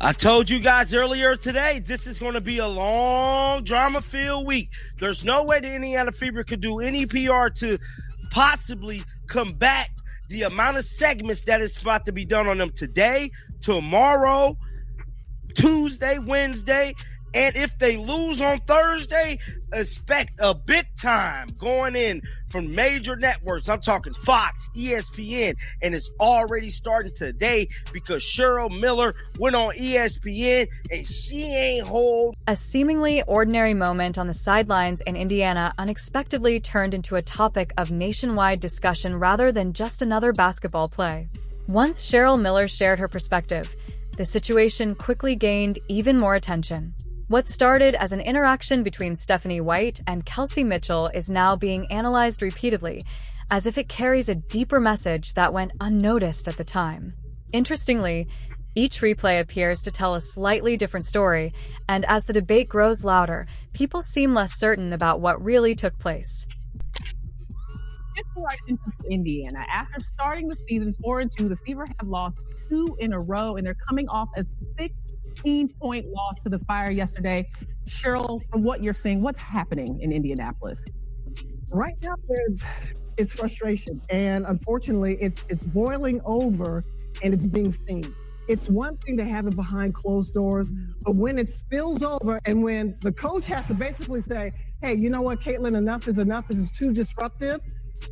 I told you guys earlier today, this is going to be a long, drama-filled week. There's no way the Indiana Fever could do any PR to possibly combat the amount of segments that is about to be done on them today, tomorrow, Tuesday, Wednesday. And if they lose on Thursday, expect a big time going in from major networks. I'm talking Fox, ESPN, and it's already starting today because Cheryl Miller went on ESPN and she ain't hold. A seemingly ordinary moment on the sidelines in Indiana unexpectedly turned into a topic of nationwide discussion rather than just another basketball play. Once Cheryl Miller shared her perspective, the situation quickly gained even more attention. What started as an interaction between Stephanie White and Kelsey Mitchell is now being analyzed repeatedly, as if it carries a deeper message that went unnoticed at the time. Interestingly, each replay appears to tell a slightly different story, and as the debate grows louder, people seem less certain about what really took place. Right into Indiana. After starting the season 4-2, the Fever have lost 2 in a row, and they're coming off a 16-point loss to the Fire yesterday. Cheryl, from what you're seeing, what's happening in Indianapolis? Right now, it's frustration, and unfortunately, it's boiling over, and it's being seen. It's one thing to have it behind closed doors, but when it spills over, and when the coach has to basically say, "Hey, you know what, Caitlin? Enough is enough. This is too disruptive."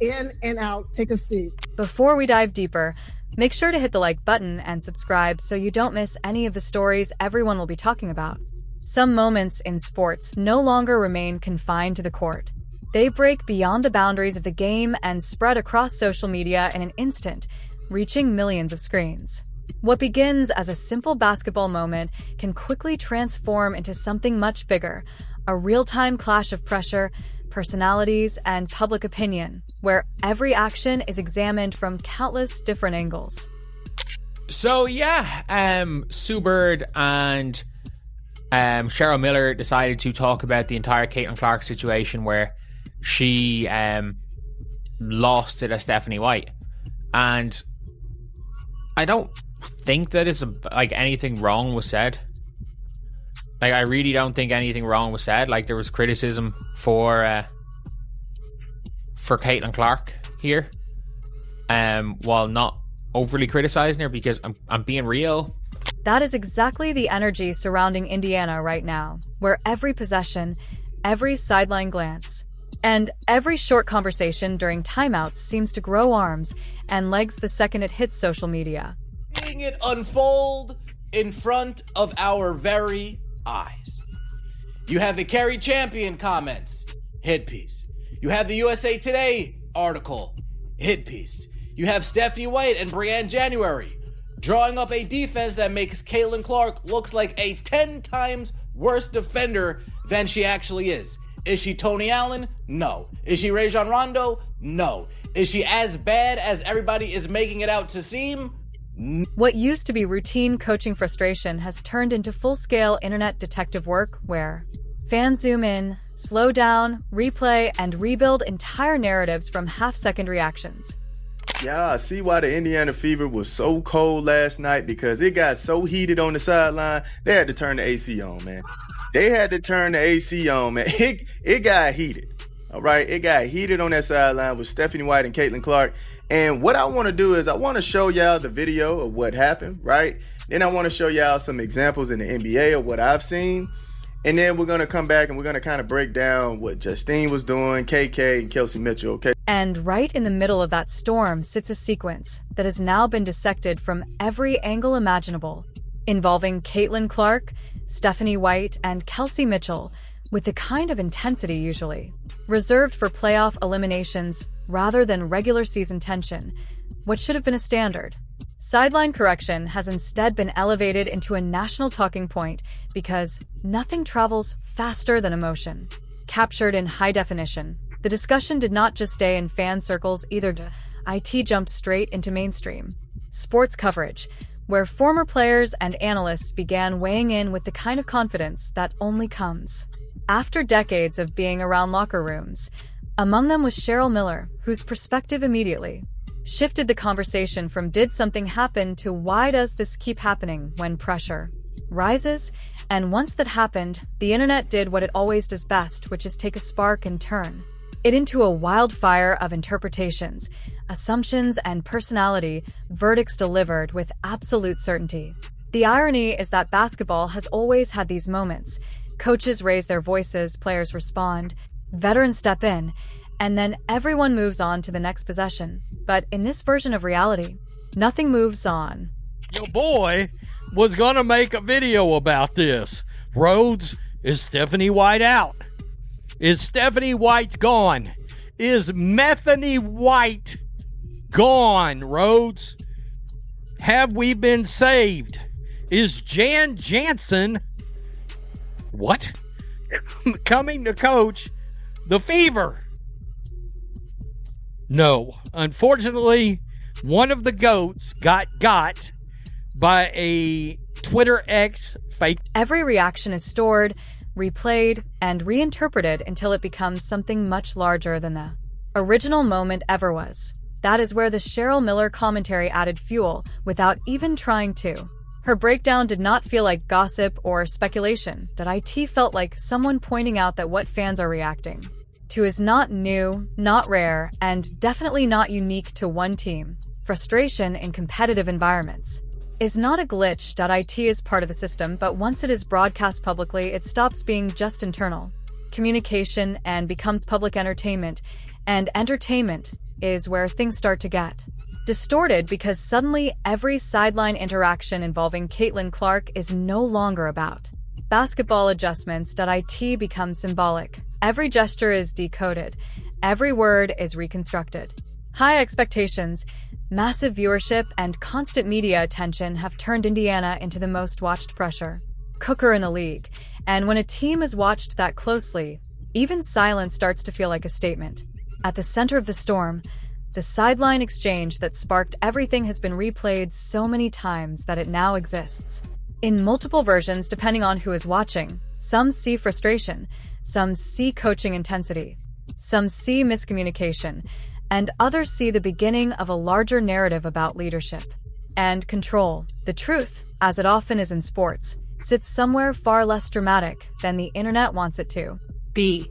In and out, take a seat. Before we dive deeper, make sure to hit the like button and subscribe so you don't miss any of the stories everyone will be talking about. Some moments in sports no longer remain confined to the court. They break beyond the boundaries of the game and spread across social media in an instant, reaching millions of screens. What begins as a simple basketball moment can quickly transform into something much bigger, a real-time clash of pressure, personalities, and public opinion, where every action is examined from countless different angles. So yeah, Sue Bird and Cheryl Miller decided to talk about the entire Caitlin Clark situation where she lost to Stephanie White. And I don't think that it's anything wrong was said. I really don't think anything wrong was said. There was criticism for Caitlin Clark here, while not overly criticizing her, because I'm being real. That is exactly the energy surrounding Indiana right now, where every possession, every sideline glance, and every short conversation during timeouts seems to grow arms and legs the second it hits social media. Seeing it unfold in front of our very eyes. You have the Kerry Champion comments, hit piece. You have the USA Today article, hit piece. You have Stephanie White and Brianne January drawing up a defense that makes Caitlin Clark looks like a 10 times worse defender than she actually is. Is she Tony Allen? No. Is she Rajon Rondo? No. Is she as bad as everybody is making it out to seem? What used to be routine coaching frustration has turned into full-scale internet detective work where fans zoom in, slow down, replay, and rebuild entire narratives from half-second reactions. Yeah, I see why the Indiana Fever was so cold last night, because it got so heated on the sideline, they had to turn the AC on, man. They had to turn the AC on, man. It got heated, all right? It got heated on that sideline with Stephanie White and Caitlin Clark. And what I want to do is I want to show y'all the video of what happened, right? Then I want to show y'all some examples in the NBA of what I've seen. And then we're going to come back and we're going to kind of break down what Justine was doing, KK, and Kelsey Mitchell, okay? And right in the middle of that storm sits a sequence that has now been dissected from every angle imaginable, involving Caitlin Clark, Stephanie White, and Kelsey Mitchell, with the kind of intensity usually reserved for playoff eliminations rather than regular season tension, what should have been a standard. Sideline correction has instead been elevated into a national talking point because nothing travels faster than emotion. Captured in high definition, the discussion did not just stay in fan circles either. IT jumped straight into mainstream sports coverage, where former players and analysts began weighing in with the kind of confidence that only comes after decades of being around locker rooms. Among them was Cheryl Miller, whose perspective immediately shifted the conversation from did something happen to why does this keep happening when pressure rises, and once that happened, the internet did what it always does best, which is take a spark and turn it into a wildfire of interpretations, assumptions, and personality, verdicts delivered with absolute certainty. The irony is that basketball has always had these moments. Coaches raise their voices, players respond, veterans step in, and then everyone moves on to the next possession. But in this version of reality, nothing moves on. Your boy was going to make a video about this. Rhodes, is Stephanie White out? Is Stephanie White gone? Is Methany White gone, Rhodes? Have we been saved? Is Jan Jansen, what? Coming to coach the Fever? No. Unfortunately, one of the GOATs got by a Twitter X fake. Every reaction is stored, replayed, and reinterpreted until it becomes something much larger than the original moment ever was. That is where the Cheryl Miller commentary added fuel without even trying to. Her breakdown did not feel like gossip or speculation. It felt like someone pointing out that what fans are reacting to is not new, not rare, and definitely not unique to one team. Frustration in competitive environments is not a glitch. It is part of the system, but once it is broadcast publicly, it stops being just internal communication and becomes public entertainment, and entertainment is where things start to get distorted because suddenly every sideline interaction involving Caitlin Clark is no longer about basketball adjustments. It becomes symbolic. Every gesture is decoded. Every word is reconstructed. High expectations, massive viewership, and constant media attention have turned Indiana into the most watched pressure cooker in the league. And when a team is watched that closely, even silence starts to feel like a statement. At the center of the storm, the sideline exchange that sparked everything has been replayed so many times that it now exists in multiple versions depending on who is watching. Some see frustration, some see coaching intensity, some see miscommunication, and others see the beginning of a larger narrative about leadership and control. The truth, as it often is in sports, sits somewhere far less dramatic than the internet wants it to be.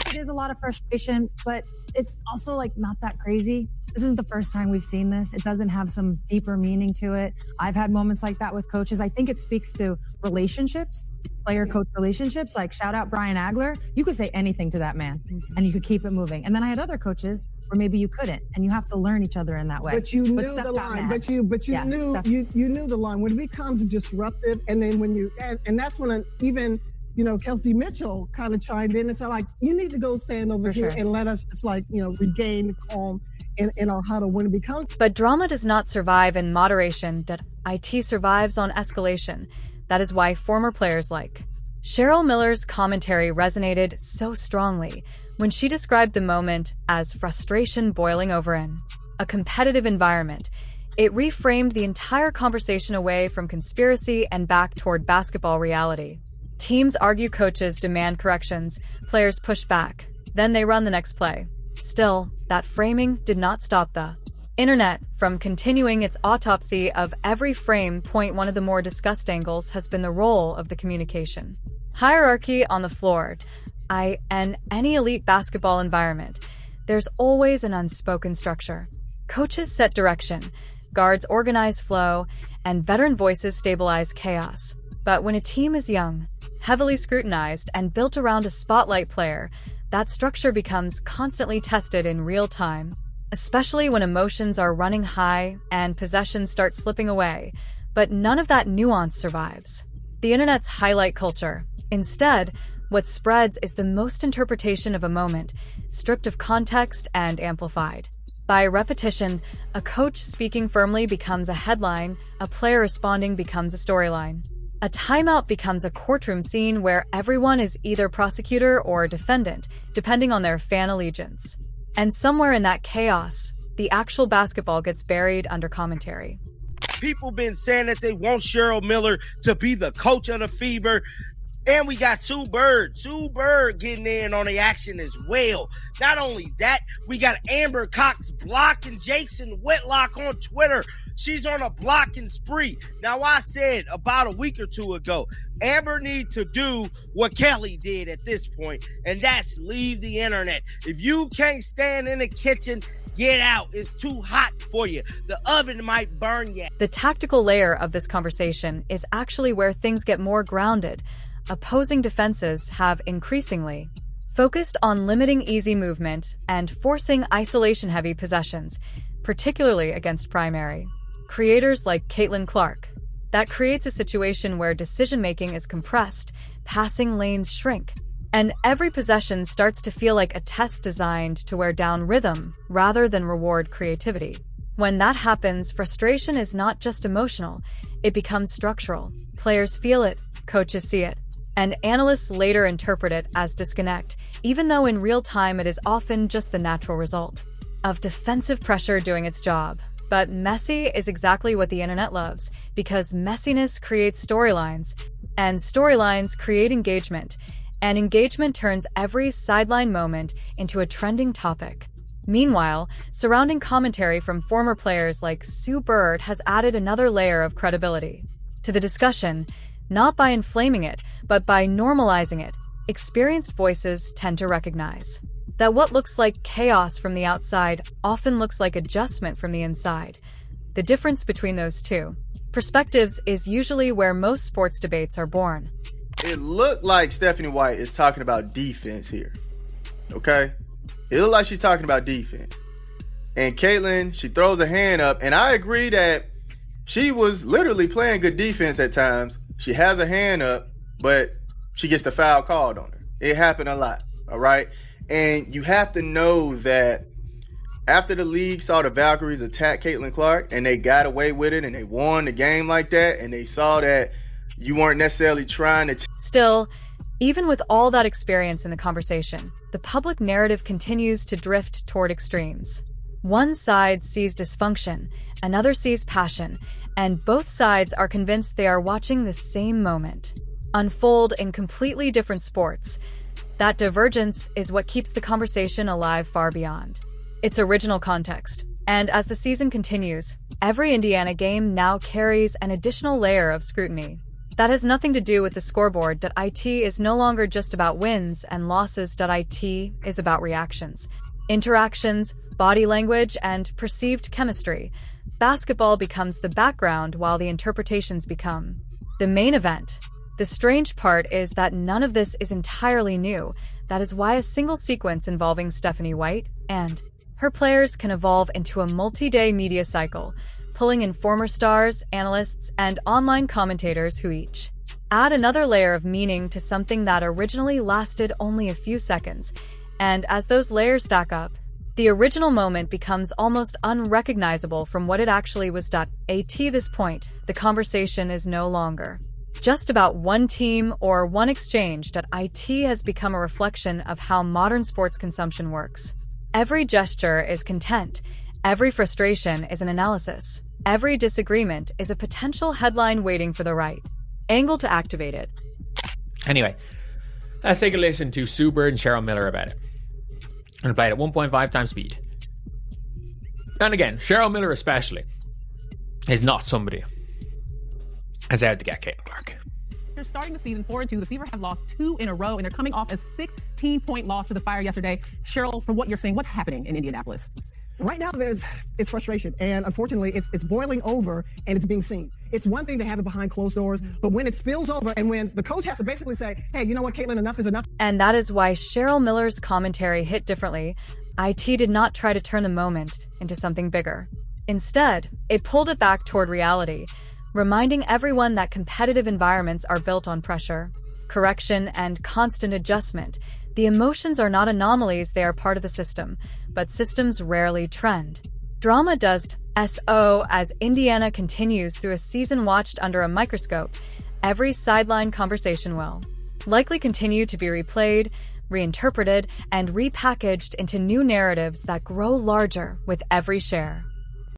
It is a lot of frustration, but it's also like not that crazy. This isn't the first time we've seen this. It doesn't have some deeper meaning to it. I've had moments like that with coaches. I think it speaks to relationships, player-coach relationships. Like shout out Brian Agler. You could say anything to that man and you could keep it moving. And then I had other coaches where maybe you couldn't, and you have to learn each other in that way. But you knew the line. But you knew the line. When it becomes disruptive, and then when you and that's when even Kelsey Mitchell kind of chimed in and said, like, you need to go stand over here and let us just regain calm in our huddle when it becomes. But drama does not survive in moderation. It survives on escalation. That is why former players like Cheryl Miller's commentary resonated so strongly when she described the moment as frustration boiling over in a competitive environment. It reframed the entire conversation away from conspiracy and back toward basketball reality. Teams argue, coaches demand corrections, players push back, then they run the next play. Still, that framing did not stop the internet from continuing its autopsy of every frame. One of the more discussed angles has been the role of the communication hierarchy on the floor. In any elite basketball environment, there's always an unspoken structure. Coaches set direction, guards organize flow, and veteran voices stabilize chaos. But when a team is young, heavily scrutinized, and built around a spotlight player, that structure becomes constantly tested in real time, especially when emotions are running high and possessions start slipping away. But none of that nuance survives the internet's highlight culture. Instead, what spreads is the most interpretation of a moment, stripped of context and amplified. By repetition, a coach speaking firmly becomes a headline, a player responding becomes a storyline. A timeout becomes a courtroom scene where everyone is either prosecutor or defendant, depending on their fan allegiance. And somewhere in that chaos, the actual basketball gets buried under commentary. People been saying that they want Cheryl Miller to be the coach of the Fever. And we got Sue Bird getting in on the action as well. Not only that, we got Amber Cox blocking Jason Whitlock on Twitter. She's on a blocking spree. Now, I said about a week or two ago, Amber need to do what Kelly did at this point, and that's leave the internet. If you can't stand in the kitchen, get out. It's too hot for you. The oven might burn you. The tactical layer of this conversation is actually where things get more grounded. Opposing defenses have increasingly focused on limiting easy movement and forcing isolation-heavy possessions, particularly against primary creators like Caitlin Clark. That creates a situation where decision-making is compressed, passing lanes shrink, and every possession starts to feel like a test designed to wear down rhythm rather than reward creativity. When that happens, frustration is not just emotional, it becomes structural. Players feel it, coaches see it, and analysts later interpret it as disconnect, even though in real time it is often just the natural result of defensive pressure doing its job. But messy is exactly what the internet loves, because messiness creates storylines, and storylines create engagement, and engagement turns every sideline moment into a trending topic. Meanwhile, surrounding commentary from former players like Sue Bird has added another layer of credibility to the discussion, not by inflaming it, but by normalizing it. Experienced voices tend to recognize that what looks like chaos from the outside often looks like adjustment from the inside. The difference between those two perspectives is usually where most sports debates are born. It looked like Stephanie White is talking about defense here. Okay? It looked like she's talking about defense. And Caitlin, she throws a hand up, and I agree that she was literally playing good defense at times. She has a hand up, but she gets the foul called on her. It happened a lot, all right? And you have to know that after the league saw the Valkyries attack Caitlin Clark and they got away with it and they won the game like that, and they saw that you weren't necessarily trying to... Still, even with all that experience in the conversation, the public narrative continues to drift toward extremes. One side sees dysfunction, another sees passion, and both sides are convinced they are watching the same moment unfold in completely different sports. That divergence is what keeps the conversation alive far beyond its original context. And as the season continues, every Indiana game now carries an additional layer of scrutiny. That has nothing to do with the scoreboard. .it is no longer just about wins and losses. .it is about reactions, interactions, body language, and perceived chemistry. Basketball becomes the background while the interpretations become the main event. The strange part is that none of this is entirely new. That is why a single sequence involving Stephanie White and her players can evolve into a multi-day media cycle, pulling in former stars, analysts, and online commentators who each add another layer of meaning to something that originally lasted only a few seconds. And as those layers stack up, the original moment becomes almost unrecognizable from what it actually was. At this point, the conversation is no longer just about one team or one exchange. .it has become a reflection of how modern sports consumption works. Every gesture is content. Every frustration is an analysis. Every disagreement is a potential headline waiting for the right angle to activate it. Anyway, let's take a listen to Sue Bird and Cheryl Miller about it. And play it at 1.5 times speed. And again, Cheryl Miller especially is not somebody that's out to get Caitlin Clark. They're starting the season 4-2. The Fever have lost 2 in a row, and they're coming off a 16-point loss to the Fire yesterday. Cheryl, from what you're seeing, what's happening in Indianapolis? Right now, it's frustration, and unfortunately, it's boiling over, and it's being seen. It's one thing to have it behind closed doors, but when it spills over, and when the coach has to basically say, "Hey, you know what, Caitlin, enough is enough." And that is why Cheryl Miller's commentary hit differently. IT did not try to turn the moment into something bigger. Instead, it pulled it back toward reality, reminding everyone that competitive environments are built on pressure, correction, and constant adjustment. The emotions are not anomalies, they are part of the system, but systems rarely trend. Drama does so as Indiana continues through a season watched under a microscope. Every sideline conversation will likely continue to be replayed, reinterpreted, and repackaged into new narratives that grow larger with every share.